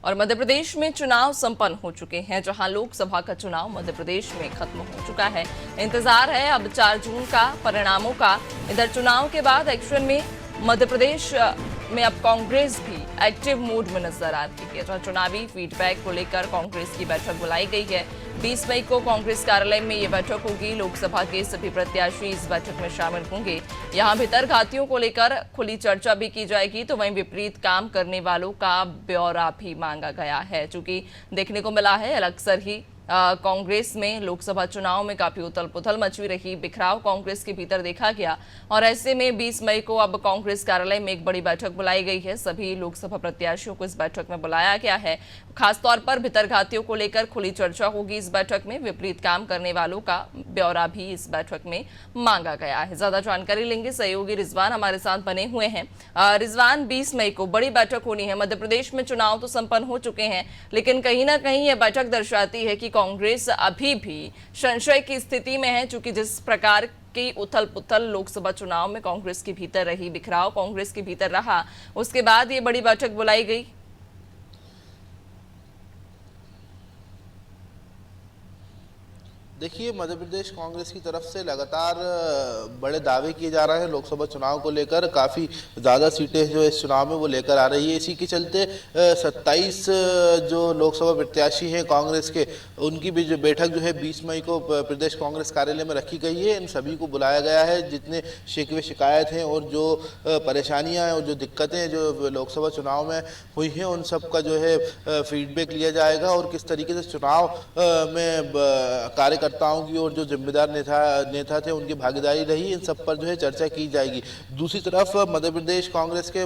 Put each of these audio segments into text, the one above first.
और मध्य प्रदेश में चुनाव संपन्न हो चुके हैं, जहां लोकसभा का चुनाव मध्य प्रदेश में खत्म हो चुका है। इंतजार है अब 4 जून का परिणामों का। इधर चुनाव के बाद एक्शन में मध्य प्रदेश में अब कांग्रेस भी एक्टिव मोड में नजर आ रही है, जहां चुनावी फीडबैक को लेकर कांग्रेस की बैठक बुलाई गई है। 20 मई को कांग्रेस कार्यालय में ये बैठक होगी। लोकसभा के सभी प्रत्याशी इस बैठक में शामिल होंगे। यहां भीतर घातियों को लेकर खुली चर्चा भी की जाएगी, तो वहीं विपरीत काम करने वालों का ब्यौरा भी मांगा गया है। चूंकि देखने को मिला है अक्सर ही कांग्रेस में लोकसभा चुनाव में काफी उथल पुथल मची रही, बिखराव कांग्रेस के भीतर देखा गया और ऐसे में 20 मई को अब कांग्रेस कार्यालय में एक बड़ी बैठक बुलाई गई है। सभी लोकसभा प्रत्याशियों को इस बैठक में बुलाया गया है। खासतौर पर भितरघातियों को लेकर खुली चर्चा होगी इस बैठक में। विपरीत काम करने वालों का ब्यौरा भी इस बैठक में मांगा गया है। ज्यादा जानकारी लेंगे, सहयोगी रिजवान हमारे साथ बने हुए हैं। रिजवान, 20 मई को बड़ी बैठक होनी है। मध्य प्रदेश में चुनाव तो संपन्न हो चुके हैं, लेकिन कहीं ना कहीं यह बैठक दर्शाती है कि कांग्रेस अभी भी संशय की स्थिति में है, चूंकि जिस प्रकार की उथल पुथल लोकसभा चुनाव में कांग्रेस के भीतर रही, बिखराव कांग्रेस के भीतर रहा, उसके बाद ये बड़ी बैठक बुलाई गई। देखिए, मध्य प्रदेश कांग्रेस की तरफ से लगातार बड़े दावे किए जा रहे हैं लोकसभा चुनाव को लेकर। काफ़ी ज़्यादा सीटें जो इस चुनाव में वो लेकर आ रही है। इसी के चलते 27 जो लोकसभा प्रत्याशी हैं कांग्रेस के, उनकी भी जो बैठक जो है 20 मई को प्रदेश कांग्रेस कार्यालय में रखी गई है। इन सभी को बुलाया गया है। जितने शिकवे शिकायत हैं और जो परेशानियाँ हैं और जो दिक्कतें जो लोकसभा चुनाव में हुई हैं, उन सब का जो है फीडबैक लिया जाएगा और किस तरीके से चुनाव में कार्य करताओं की और जो जिम्मेदार नेता थे उनकी भागीदारी रही, इन सब पर जो है चर्चा की जाएगी। दूसरी तरफ मध्य प्रदेश कांग्रेस के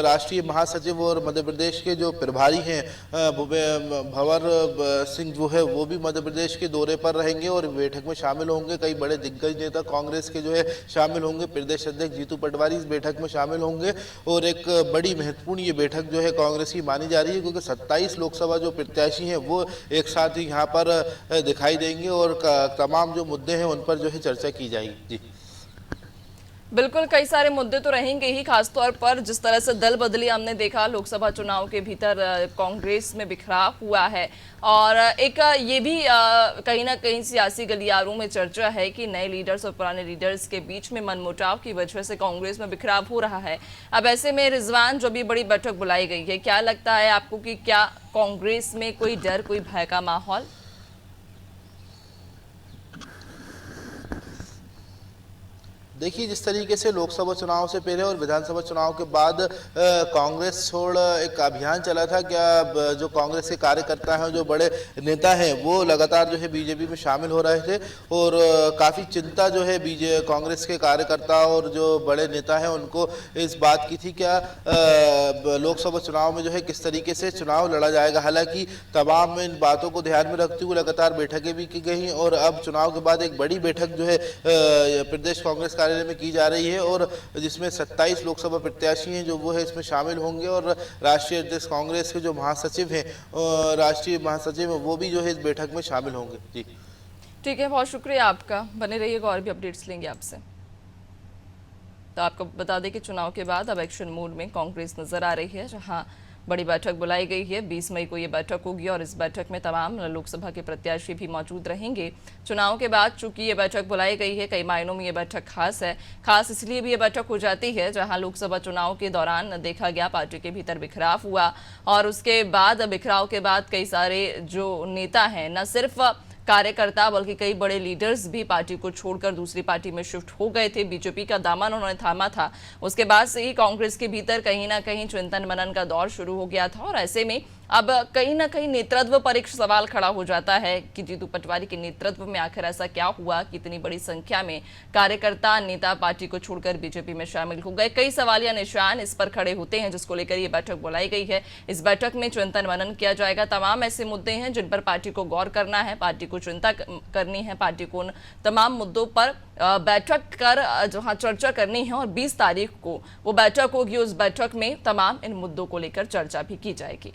राष्ट्रीय महासचिव और मध्य प्रदेश के जो प्रभारी हैं भंवर सिंह जो है वो भी मध्य प्रदेश के दौरे पर रहेंगे और बैठक में शामिल होंगे। कई बड़े दिग्गज नेता कांग्रेस के जो है शामिल होंगे। प्रदेश अध्यक्ष जीतू पटवारी इस बैठक में शामिल होंगे और एक बड़ी महत्वपूर्ण ये बैठक जो है कांग्रेस की मानी जा रही है, क्योंकि 27 लोकसभा जो प्रत्याशी हैं वो एक साथ ही यहाँ पर दिखाई देंगे और तमाम जो मुद्दे हैं उन पर जो है चर्चा की जाएगी। जी बिल्कुल, कई सारे मुद्दे तो रहेंगे ही, खासतौर पर जिस तरह से दल बदली हमने देखा लोकसभा चुनाव के भीतर कांग्रेस में बिखराव हुआ है। और एक ये भी कहीं ना कहीं सियासी गलियारों में चर्चा है कि नए लीडर्स और पुराने लीडर्स के बीच में मनमुटाव की वजह से कांग्रेस में बिखराव हो रहा है। अब ऐसे में रिजवान, जो भी बड़ी बैठक बुलाई गई है, क्या लगता है आपको कि क्या कांग्रेस में कोई डर, कोई भय का माहौल? देखिए, जिस तरीके से लोकसभा चुनाव से पहले और विधानसभा चुनाव के बाद कांग्रेस छोड़ एक अभियान चला था, क्या जो कांग्रेस के कार्यकर्ता हैं, जो बड़े नेता हैं, वो लगातार जो है बीजेपी में शामिल हो रहे थे और काफ़ी चिंता जो है कांग्रेस के कार्यकर्ता और जो बड़े नेता हैं उनको इस बात की थी क्या लोकसभा चुनाव में जो है किस तरीके से चुनाव लड़ा जाएगा। हालांकि तमाम इन बातों को ध्यान में रखते हुए लगातार बैठकें भी की गई और अब चुनाव के बाद एक बड़ी बैठक जो है प्रदेश कांग्रेस कार्यालय में की जा रही है और जिसमें 27 लोकसभा प्रत्याशी हैं जो वो है इसमें शामिल होंगे और राष्ट्रीय अध्यक्ष कांग्रेस के जो महासचिव हैं, राष्ट्रीय महासचिव हैं, वो भी जो है इस बैठक में शामिल होंगे। जी ठीक है, बहुत शुक्रिया आपका। बने रहिएगा, और भी अपडेट्स लेंगे आपसे। तो आपको बता दें कि चुनाव के बाद अब एक्शन मोड में कांग्रेस नजर आ रही है, जहां बड़ी बैठक बुलाई गई है। 20 मई को ये बैठक होगी और इस बैठक में तमाम लोकसभा के प्रत्याशी भी मौजूद रहेंगे। चुनाव के बाद चूंकि ये बैठक बुलाई गई है, कई मायनों में ये बैठक खास है। खास इसलिए भी ये बैठक हो जाती है जहां लोकसभा चुनाव के दौरान देखा गया पार्टी के भीतर बिखराव हुआ और उसके बाद बिखराव के बाद कई सारे जो नेता हैं, न सिर्फ कार्यकर्ता बल्कि कई बड़े लीडर्स भी पार्टी को छोड़कर दूसरी पार्टी में शिफ्ट हो गए थे। बीजेपी का दामन उन्होंने थामा था। उसके बाद से ही कांग्रेस के भीतर कहीं ना कहीं चिंतन मनन का दौर शुरू हो गया था और ऐसे में अब कहीं ना कहीं नेतृत्व पर एक सवाल खड़ा हो जाता है कि जीतू पटवारी के नेतृत्व में आखिर ऐसा क्या हुआ कि इतनी बड़ी संख्या में कार्यकर्ता नेता पार्टी को छोड़कर बीजेपी में शामिल हो गए। कई सवालिया निशान इस पर खड़े होते हैं, जिसको लेकर ये बैठक बुलाई गई है। इस बैठक में चिंतन मनन किया जाएगा। तमाम ऐसे मुद्दे हैं जिन पर पार्टी को गौर करना है, पार्टी को चिंता करनी है, पार्टी को तमाम मुद्दों पर बैठक कर जहां चर्चा करनी है और 20 तारीख को वो बैठक होगी। उस बैठक में तमाम इन मुद्दों को लेकर चर्चा भी की जाएगी।